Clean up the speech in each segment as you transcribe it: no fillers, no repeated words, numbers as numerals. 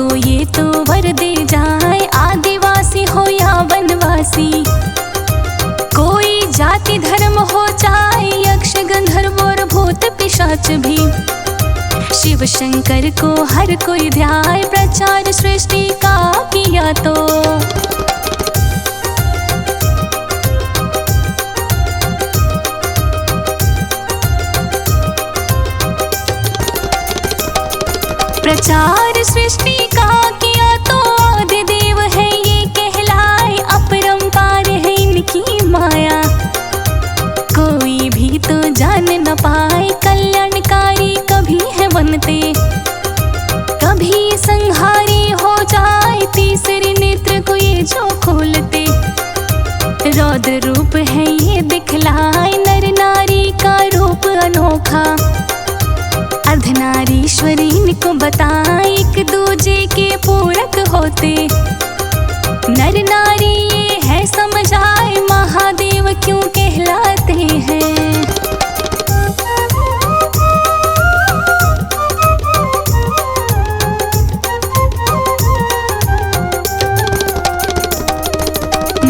को ये तो वर दे जाए, आदिवासी हो या वनवासी, कोई जाति धर्म हो चाहे यक्ष गंधर्व और भूत पिशाच भी, शिव शंकर को हर कोई ध्याए, प्रचार सृष्टि का किया तो। प्रचार सृष्टि का किया तो, आदिदेव है ये कहलाए, अपरंपार है इनकी माया, कोई भी तो जान न पाए, कल्याणकारी कभी है बनते, कभी संहारी हो जाए, तीसरे नेत्र को ये जो खोलते, रौद्र रूप है ये दिखलाए, नर नारी का रूप अनोखा, अर्धनारीश्वरी इनको बताए, एक दूजे के पूरक होते, नर नारी ये है समझ आए, महादेव क्यों कहलाते हैं।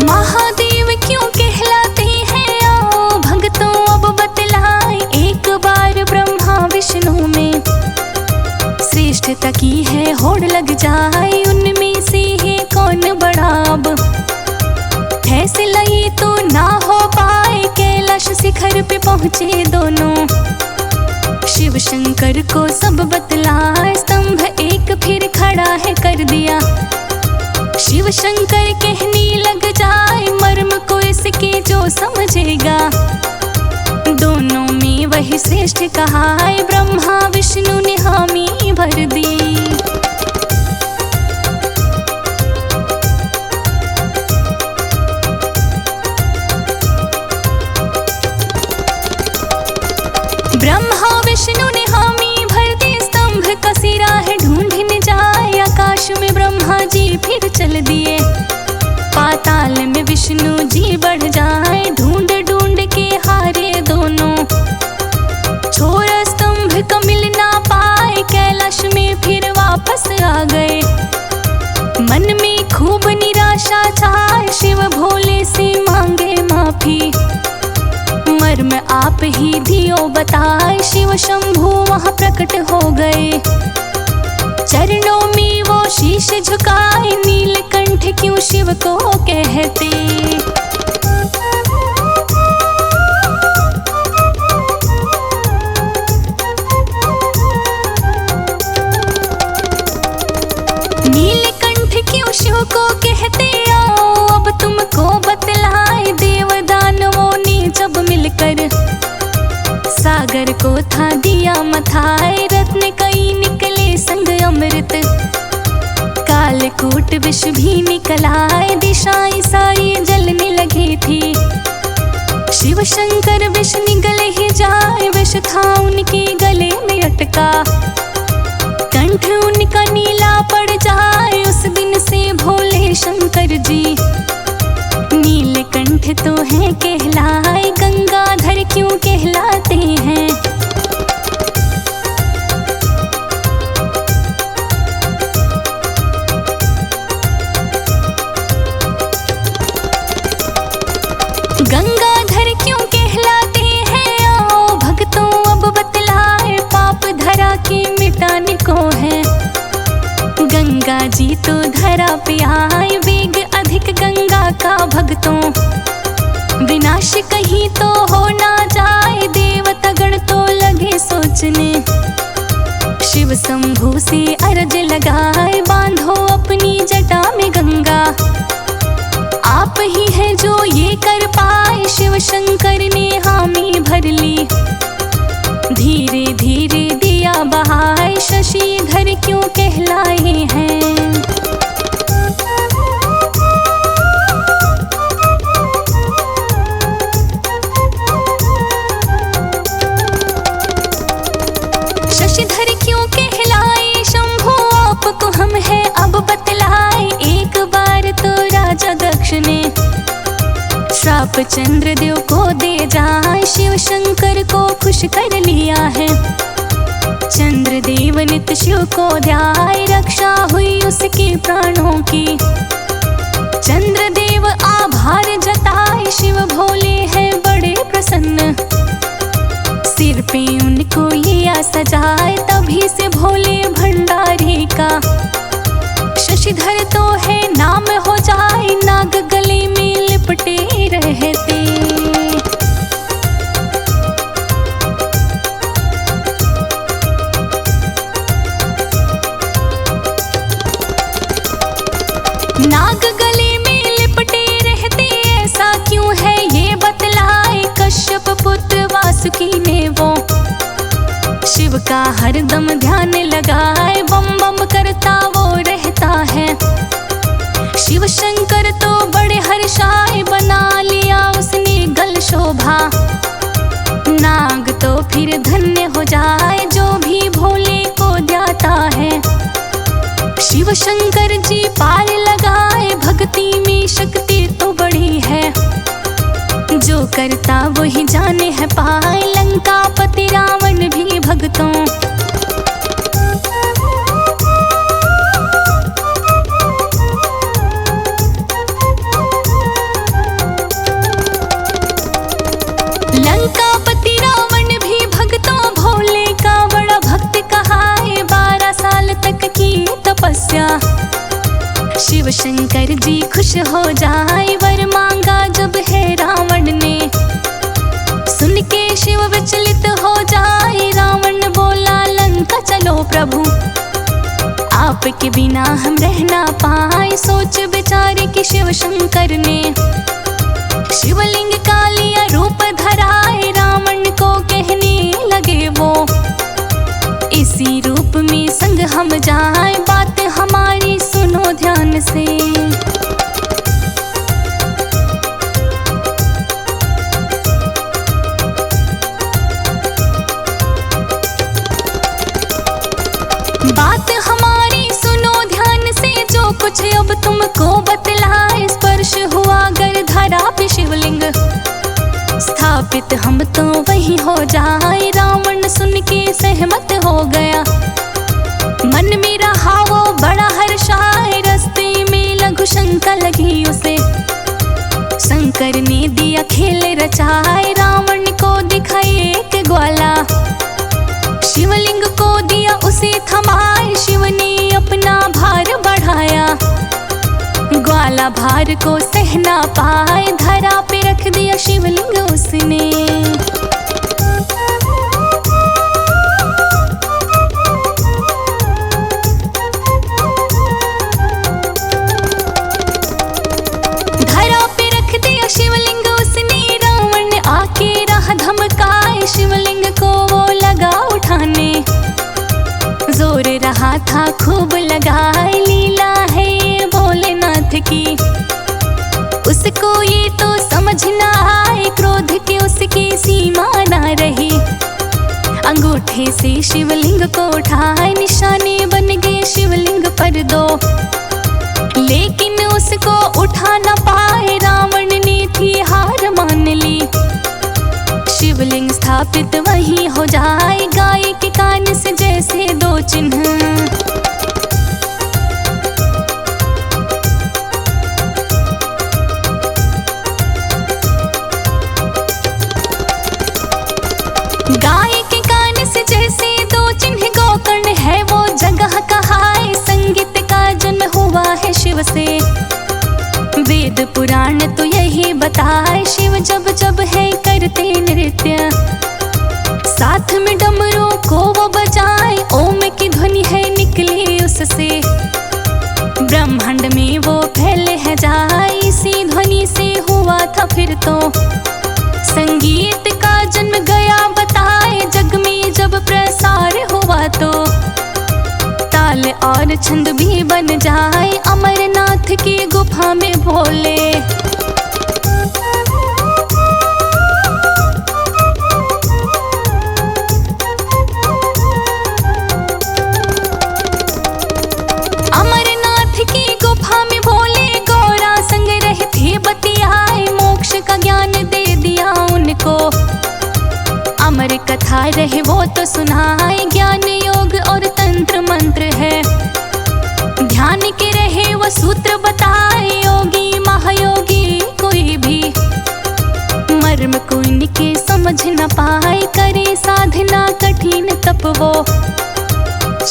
महादेव क्यों कहलाते हैं, आओ भक्तों अब बतलाए, एक बार ब्रह्मा विष्णु में श्रेष्ठता की है होड़ लग जाए, उनमें से है कौन बड़ा अब, फैसला ये तो ना हो पाए, कैलाश शिखर पे पहुँचे दोनों, शिव शंकर को सब बतलाए, स्तंभ एक फिर खड़ा है कर दिया, शिव शंकर कहने लग जाए, मर्म को इसके जो समझेगा, दोनों में वही श्रेष्ठ कहा है, ब्रह्मा विष्णु ने हामी भर दी। ब्रह्मा विष्णु ने हामी भर दी, स्तंभ का सिरा है ढूंढने जाए, आकाश में ब्रह्मा जी फिर चल दिए, पाताल में विष्णु जी बढ़ जाए, ढूंढ ढूंढ के हारे दोनों, छोरा स्तंभ को मिल ना पाए, कैलाश में फिर वापस आ गए, मन में खूब निराशा छाए, शिव भोले से मांगे माफी, मर्म आप ही दियो बताए, शिव शंभु वहाँ प्रकट हो गए, चरणों में वो शीश झुकाए, नीलकंठ क्यों शिव को कहते। नीलकंठ क्यों शिव को कहते, आओ अब तुमको बतलाए, देव दानवों ने जब मिलकर सागर को था दिया मथाए, रत्न कई निकले संग अमृत, कालकूट विष भी निकलाए, दिशाएं सारी जलने लगी थी, शिव शंकर विष निगले ही जाए, विष था उनके गले में अटका, कंठ उनका नीला पड़ जाए, उस दिन से भोले शंकर जी नीलकंठ तो है कहलाए, गंगाधर क्यों कहलाते हैं। गंगाधर क्यों कहलाते हैं, आओ भक्तों अब बतलाए, पाप धरा के मिटाने को है, गंगा जी तो धरा पे आए, वेग अधिक गंगा का भक्तों, विनाश कहीं तो हो ना जाए, देवता गण तो लगे सोचने, शिव शंभु से अर्ज लगाए, बांधो अपनी जटा में गंगा, आप ही है जो ये कर पाए, शिव शंकर ने हामी भर ली, धीरे धीरे दिया बहाए, शशिधर क्यों कहलाए हैं। शशिधर क्यों कहलाए, शंभु आपको हम है अब बतलाए, एक बार तो राजा दक्ष ने श्राप चंद्रदेव को दे जाए, शिव शंकर को खुश कर लिया है, चंद्रदेव जीव नित शिव को ध्याय, रक्षा हुई उसके प्राणों की। चंद्रदेव आभार जताए, शिव भोले हैं बड़े प्रसन्न। सिर पे उनको ये सजाए, तभी से भोले भंडारी का। शशिधर तो है नाम हो जाए, नाग गले में लिपटे रहते। नाग गले में लिपटे रहते, ऐसा क्यों है ये बतलाए। कश्यप पुत्र वासुकी ने वो शिव का हरदम ध्यान लगाए, बम बम करता वो रहता है। शिव शंकर तो बड़े हर्षाए, बना लिया उसने गल शोभा। नाग तो फिर धन्य हो जाए, जो भी भोले को ध्याता है। शिव शंकर जी पार लगाए, भक्ति में शक्ति तो बड़ी है। जो करता वही जाने है पाए, लंका पति रावण भी भक्तों। लंका पति रावण भी भक्तों, भोले का बड़ा भक्त कहाए। 12 साल तक की तपस्या, शिव शंकर जी खुश हो जाए। वर मांगा जब है रावण ने, सुन के शिव विचलित हो जाए। रावण बोला लंका चलो प्रभु, आपके बिना हम रह ना पाए। सोच विचार कि शिव शंकर ने शिवलिंग का लिया रूप धराए। रावण को कहने लगे वो, इसी रूप में संग हम जाए। बात हमारी सुनो ध्यान से। बात हमारी सुनो ध्यान से, जो कुछ अब तुमको बतलाए। स्पर्श हुआ गर धरा पे शिवलिंग, स्थापित हम तो वही हो जाए। रावण सुन के सहमत हो गया, मन में रहा वो बड़ा हर्षाए। रास्ते में लघु शंका लगी उसे, शंकर ने दिया खेल रचाए। रावण को दिखाई एक ग्वाला, शिवलिंग को दिया उसे थमाए। शिव ने अपना भार बढ़ाया, ग्वाला भार को सह ना पाए। धरा पे रख दिया शिवलिंग उसने। धरा पे रख दिया शिवलिंग उसने, रावण आके राह धमकाए। शिवलिंग को वो लगा उठाने, जोर रहा था खूब लगाए। लीला है ये भोलेनाथ की, उसको ये तो समझ ना आए। क्रोध के उसकी सीमा ना रही, अंगूठे से शिवलिंग को उठाए। निशाने बन गए शिवलिंग पर 2, लेकिन उसको उठा ना पाए। रावण ने थी हार मान ली, शिवलिंग स्थापित वहीं हो जाए। गाय के कान से जैसे 2 चिन्ह, गाय के कान से जैसे 2 चिन्ह। गोकर्ण है वो जगह कहाए, संगीत का जन्म हुआ है शिव से। वेद पुराण तो यही बताए, शिव जब जब है करते नृत्य। साथ में डमरू को वो बजाए, ओम की ध्वनि है निकली उससे। ब्रह्मांड में वो फैले है जाए, इसी ध्वनि से हुआ था फिर तो संगीत का जन्म गया बताए। जग में जब प्रसार हुआ तो ताल और छंद भी बन जाए। अमरनाथ की गुफा में भोले अमर कथा रहे वो तो सुनाए। ज्ञान योग और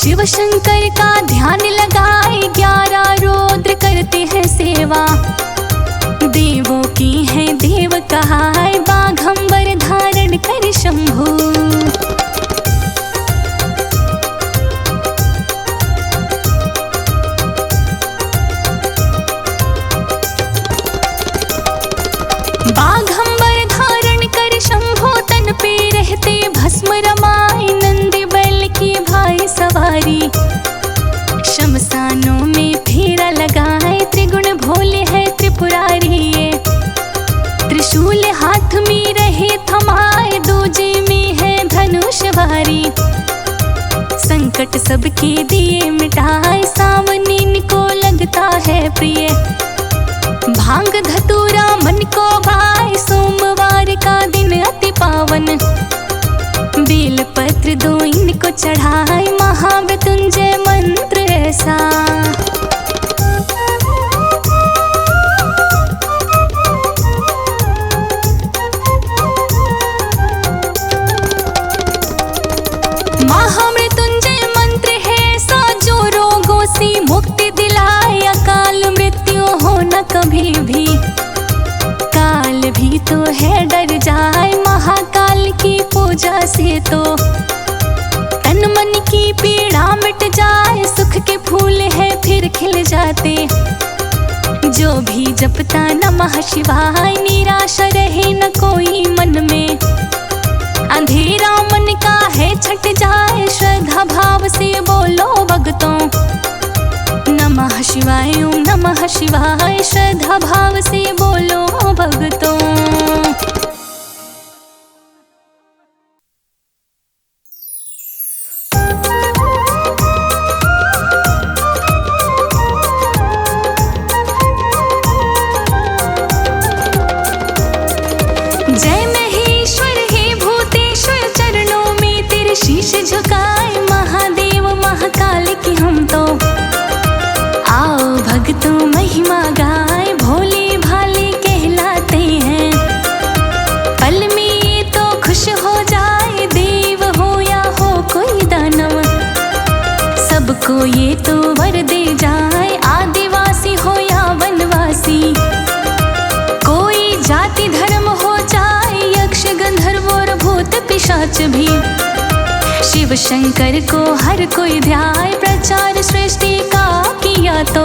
शिव शंकर का ध्यान लगाए 11 रुद्र करते हैं सेवा। देवों की है देव कहाय बाघंबर धारण कर शंभु। बाघंबर धारण कर शंभु तन पे रहते भस्म रमाए नंदी बैल की भाई सवारी। शमशानों में फेरा लगाए त्रिगुण भोले है त्रिपुरारी ये। त्रिशूल हाथ में रहे थमाए दूजे में है धनुष भारी। संकट सबके दिए मिटाए सावनी इनको लगता है प्रिय। भांग धतूरा मन को भाई सोमवार का दिन अति पावन। बेल पत्र दो इनको चढ़ाए महामृत्युंजय मंत्र ऐसा। महामृत्युंजय मंत्र है ऐसा जो रोगों से मुक्ति दिलाए। अकाल मृत्यु हो न कभी भी काल भी तो है डर जाए। महाकाल की पूजा से तो तन मन की पीड़ा मिट जाए। सुख के फूल है फिर खिल जाते जो भी जपता नमः शिवाय। निराशा रहे न कोई मन में अंधेरा मन का है छट जाए। श्रद्धा भाव से बोलो भक्तों नमः शिवाय ओम नमः शिवाय। श्रद्धा भाव से बोलो भक्तों। जय महेश्वर हे भूतेश्वर चरणों में तेरे शीश झुकाए। महादेव महाकाल की हम तो आओ भक्तों महिमा गाए। भोले भाले कहलाते हैं पल में ये तो खुश हो जाए। देव हो या हो कोई दानव सबको ये तो वर दे जाए। आदिवासी हो या वनवासी कोई जाति धर्म हो जाए। यक्ष गंधर्व और भूत पिशाच भी शिव शंकर को हर कोई ध्याय। प्रचार सृष्टि का किया तो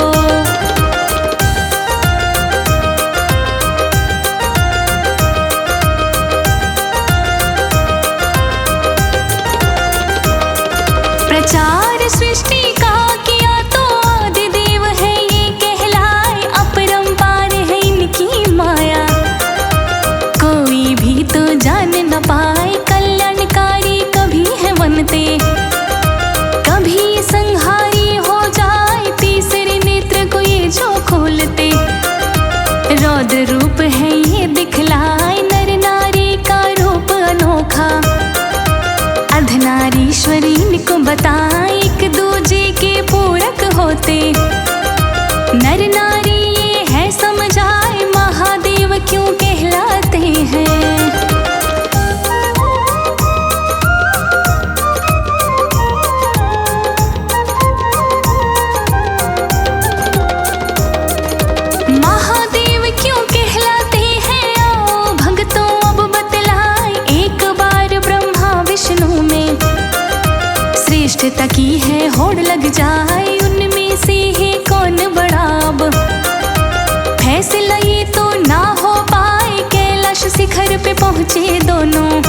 प्रचार सृष्टि का किया तो आदिदेव है ये कहलाए। अपरंपार है इनकी माया कोई भी तो जान न पाए। कल्याणकारी कभी है बनते कभी संहारी हो जाए। तीसरे नेत्र को ये जो खोलते रौद्र रूप है ये दिखलाए। नर नारी का रूप अनोखा अर्धनारीश्वरी इनको बताए। एक दूजे के पूरक होते नर नारी ये है समझाए। महादेव क्यों कहलाते हैं। महादेव क्यों कहलाते हैं आओ भक्तों अब बतलाए। एक बार ब्रह्मा विष्णु में श्रेष्ठता की है होड़ लग जाए। उनमें से है कौन बड़ा अब फैसला ये तो ना हो पाए। कैलाश शिखर पे पहुँचे दोनों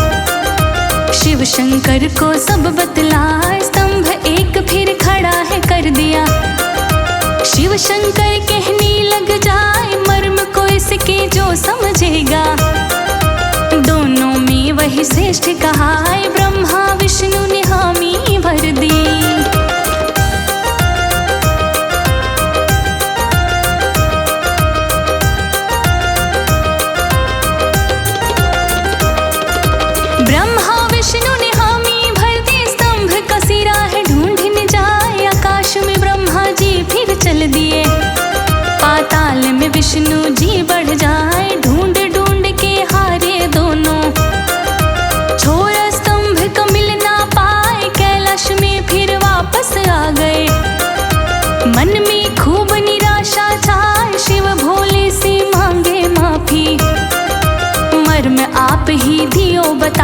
शिव शंकर को सब बतलाए। स्तंभ एक फिर खड़ा है कर दिया शिव शंकर कहने लग जाए। मर्म को इसके जो समझेगा दोनों में वही श्रेष्ठ कहा है। ब्रह्मा विष्णु ने हामी भर दी। ब्रह्मा विष्णु ने हामी भर दी। स्तंभ का सिरा है ढूंढने जाए। आकाश में ब्रह्मा जी फिर चल दिए। पाताल में विष्णु जी बढ़ जाए। ढूंढ ढूंढ के हारे दोनों छोड़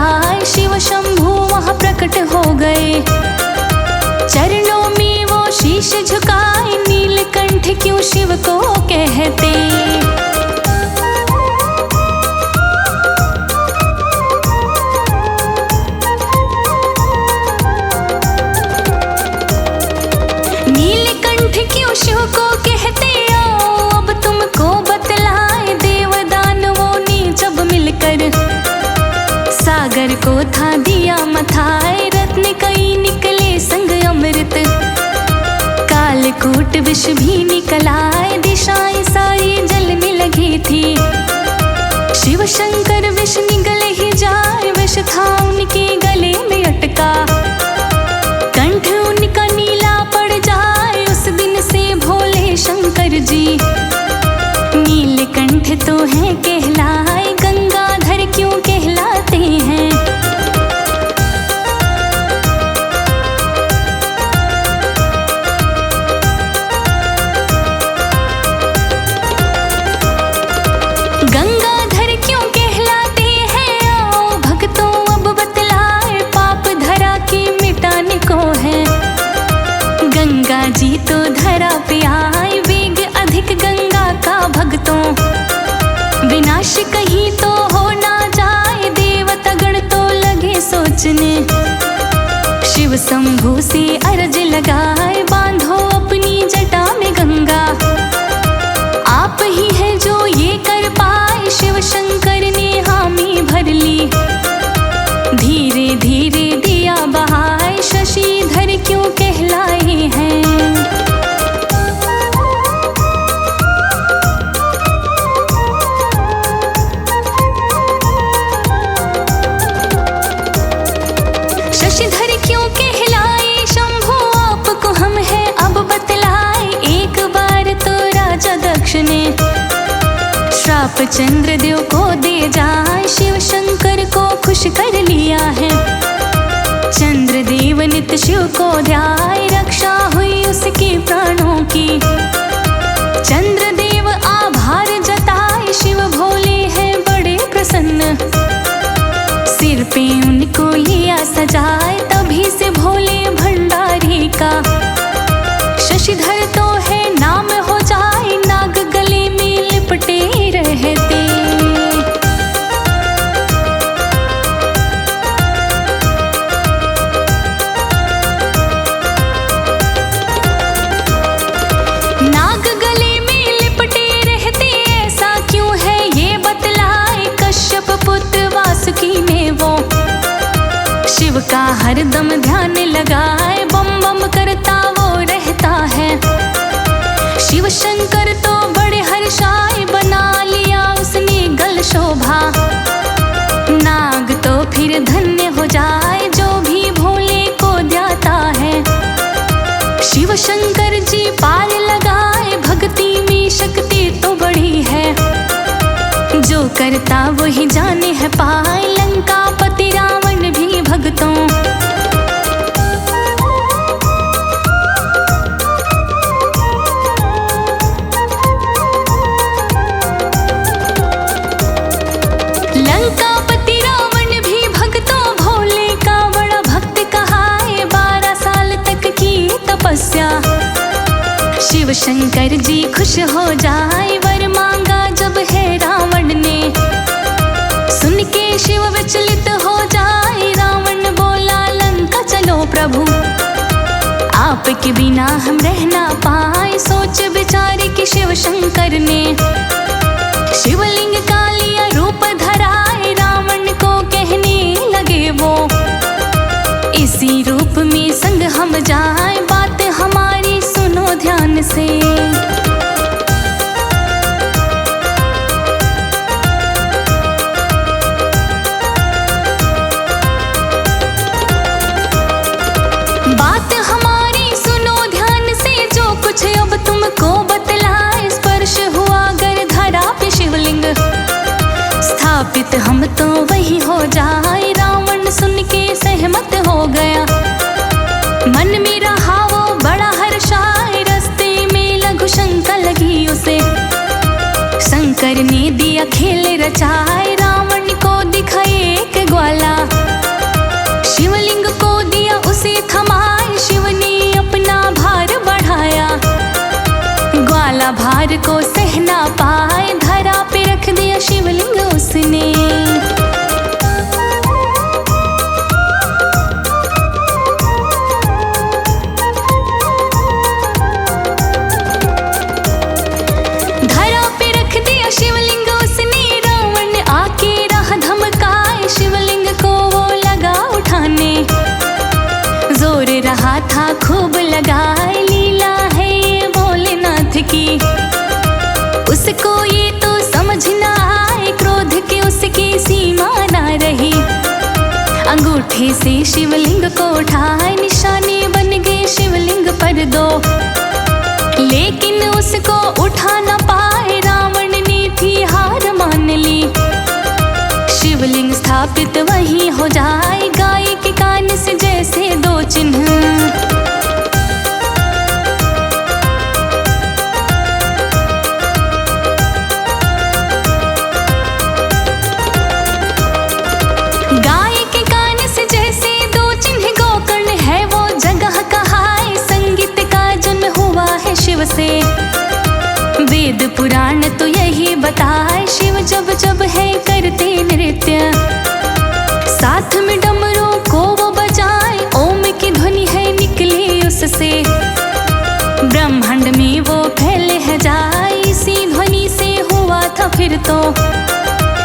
बताए शिव शंभु वहाँ प्रकट हो गए। चरणों में वो शीश झुकाए, नीलकंठ क्यों शिव को कहते। नीलकंठ क्यों शिव को कहते, आओ अब तुमको बतलाए। देव दानवों ने जब मिलकर सागर को था दिया मथाए। रत्न कई निकले संग अमृत, कालकूट विष भी निकल आए। दिशाएं सारी जलने लगी थी, शिव शंकर विष निगल ही जाए। विष था उनके गले में अटका, कंठ उनका नीला पड़ जाए। उस दिन से भोले शंकर जी नीलकंठ तो हैं कहलाए, गंगाधर क्यों कहलाते हैं। गंगाधर क्यों कहलाते हैं, आओ भक्तों अब बतलाए। पाप धरा के मिटाने को है, गंगा जी तो धरा पे आए। वेग अधिक गंगा का भक्तों, विनाश कहीं तो हो ना जाए। देवता गण तो लगे सोचने, शिव शंभु से अर्ज लगाए। बांधो अपनी जटा में गंगा, आप ही है जो ये कर पाए। शिव शंकर ने हामी भर ली, धीरे धीरे दिया बहाए। शशिधर क्यों कहलाए हैं। शशिधर क्यों कहलाए, शंभु आपको हम है अब बतलाए। एक बार तो राजा दक्ष ने श्राप चंद्रदेव को दे जाए। शिव शंकर को खुश कर लिया है, चंद्रदेव नित शिव को ध्याए। रक्षा हुई उसके प्राणों की, चंद्रदेव आभार जताए। शिव भोले हैं बड़े प्रसन्न, सिर पे उनको लिया सजाए। तभी से भोले भंडारी का शशिधर तो है नाम हो जाए। नाग गले में लिपटे रहते, नाग गले में लिपटे रहते। ऐसा क्यों है ये बतलाए। कश्यप पुत्र वासुकी ने वो शिव का हरदम ध्यान लगाए। बम बम करता वो रहता है, शिव शंकर तो बड़े हर्षाए। बना लिया उसने गल शोभा, नाग तो फिर धन्य हो जाए। जो भी भोले को ध्याता है, शिव शंकर जी पार लगाए। भक्ति में शक्ति तो बड़ी है, जो करता वही जाने है पाए। लंका पति रावण भी भक्तों, लंकापति रावण भी भक्तों भोले का बड़ा भक्त कहाए। 12 साल तक की तपस्या, शिव शंकर जी खुश हो जाए। वर मांगा जब है रावण ने, सुन के शिव विचलित हो जाए। रावण बोला लंका चलो प्रभु, आपके बिना हम रह ना पाए। सोच विचार के शिव शंकर ने शिवलिंग का लिया रूप धराए। रावण को कहने लगे वो, इसी रूप में संग हम जाए। बात हमारी सुनो ध्यान से, बात हमारी सुनो ध्यान से। जो कुछ अब तुमको बतलाए, स्पर्श हुआ गर धरा पे शिवलिंग, स्थापित हम तो वही हो जाए। रावण सुन के सहमत हो गया, मन में रहा वो बड़ा हर्षाए। रास्ते में लघु शंका लगी उसे, शंकर ने दिया खेल रचाए। रावण को दिखाए एक ग्वाला, माथा खूब लगाए, लीला है ये भोलेनाथ की। उसको ये तो समझ ना आए, क्रोध के उसकी सीमा ना रही। अंगूठे से शिवलिंग को उठाए, निशाने बन गए शिवलिंग पर दो। लेकिन उसको उठा न पाए, रावण ने थी हार मान ली। शिवलिंग स्थापित वहीं हो जाए, गाय के कान से जैसे दो चिन्ह। गाय के कान से जैसे दो चिन्ह, गोकर्ण है वो जगह कहाए। संगीत का जन्म हुआ है शिव से, वेद पुराण तो यही बताए। शिव जब जब है करते नृत्य, साथ में डमरू को वो बजाए। ओम की ध्वनि है निकले उससे, ब्रह्मांड में वो फैले है जाए। इसी ध्वनि से हुआ था फिर तो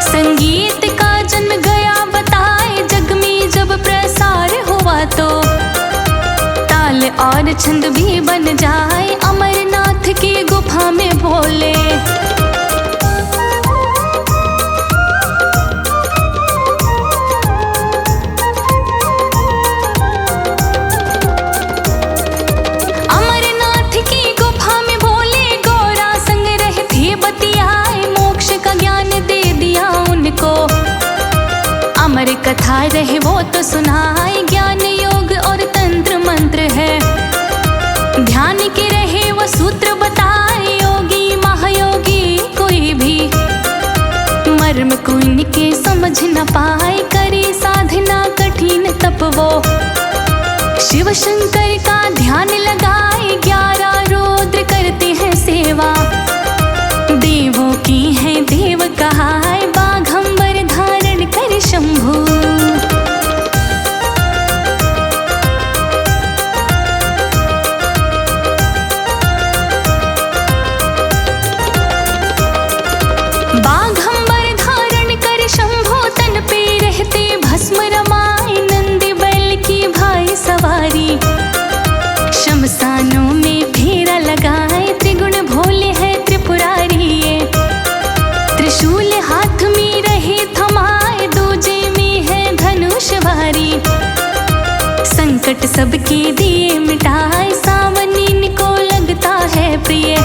संगीत का जन्म गया बताए। जग में जब प्रसार हुआ तो ताल और छंद भी बन जाए। अमरनाथ की गुफा में भोले अमर कथा रहे वो तो सुनाए। ज्ञान योग और तंत्र मंत्र है, ध्यान के रहे वो सूत्र बताए। योगी महायोगी कोई भी मर्म को इनके समझ न पाए। करे साधना कठिन तप वो, शिव शंकर का ध्यान लगाए। 11 रुद्र करते हैं सेवा, देवों की है देव कहाए। बाघंबर धारण कर शंभु, बाघंबर धारण कर शंभु। तन पे रहते भस्म रमाए, नंदी बैल की भाई सवारी। शमशानों में फेरा लगाए, त्रिगुण भोले है त्रिपुरारी ये। त्रिशूल हाथ में रहे थमाए, दूजे में है धनुष भारी। संकट सबके दिए मिटाए, सावन इनको लगता है प्रिय।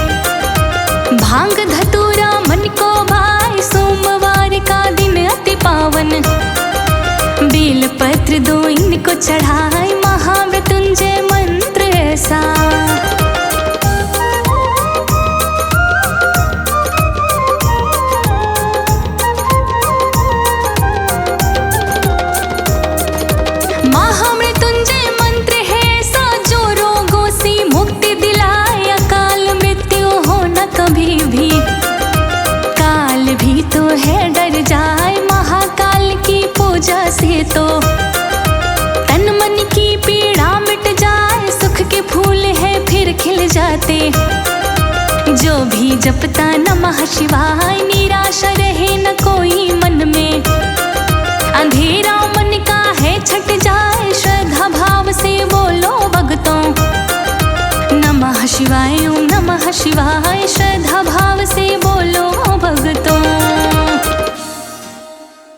भांग धतूरा मन को भाई, सोमवार का दिन अति पावन। बेल पत्र दो इनको चढ़ाए, महामृत्युंजय मंत्र ऐसा। महामृत्युंजय मंत्र है ऐसा, जो रोगों से मुक्ति दिलाए। अकाल मृत्यु हो न कभी भी, काल भी तो है डर जाए। महाकाल की पूजा से तो तन मन की पीड़ा मिट जाए। सुख के फूल है फिर खिल जाते, जो भी जपता नमः शिवाय। निराशा रहे न कोई मन में, अंधेरा मन का है छट जाए। श्रद्धा भाव से बोलो भक्तों, नमः शिवाय ओम नमः शिवाय। श्रद्धा भाव से बोलो